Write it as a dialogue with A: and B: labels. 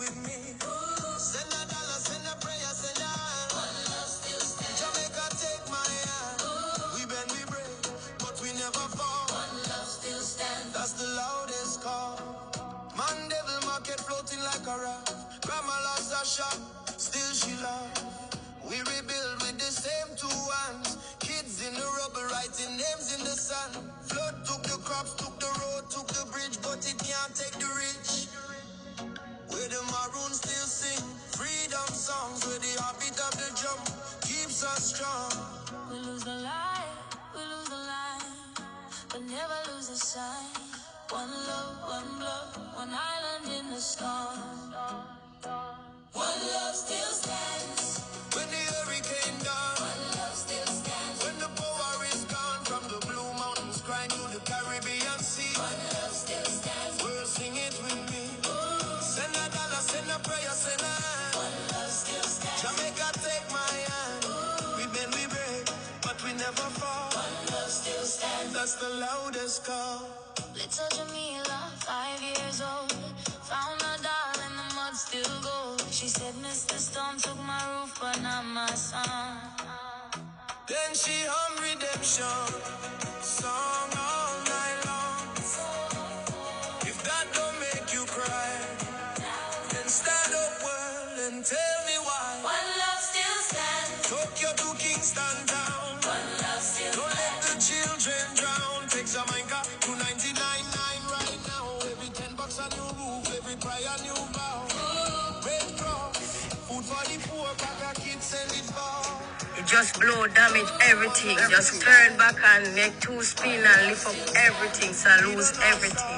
A: with me. Send a dollar, send a prayer, send a hand. One love still stands. Jamaica, take my hand. We bend, we break, but we never fall. One love still stands. That's the loudest call. Man, devil market floating like a raft. Grandma lost her shop, still she love. We rebuild with the same two hands. Kids in the rubble writing names in the sand. Flood took the crops, took the road, took the bridge, but it can't take the rich. Where the maroons still sing freedom songs, where the heartbeat of the drum keeps us strong. We lose the light, but never lose the sight. One love, one blood, one island in the storm. One love still stands. When the hurricane done, one love still stands. When the power is gone, from the blue mountains crying to the Caribbean Sea, one love still stands. World, sing it with me. Send a dollar, send a prayer, send a hand. One love still stands. Jamaica, take my hand. We bend, we break, but we never fall. One love still stands. That's the loudest call. Little Jamila, 5 years old, found her doll in the mud, still gold. She said, Mr. Storm took my roof, but not my son. Then she hummed redemption song all night long. If that don't make you cry, then stand up, world, and tell me why. One love still stands. Tokyo to Kingston town. One love still stands. Don't let the children drown. Take Jamaica to 99.9 right now. Every $10 a new roof, every prayer a new vow. Red Cross, food for the poor, pack a kids send it far. It just blow, damage everything. Just turn back and make two spin and lift up everything, so lose everything.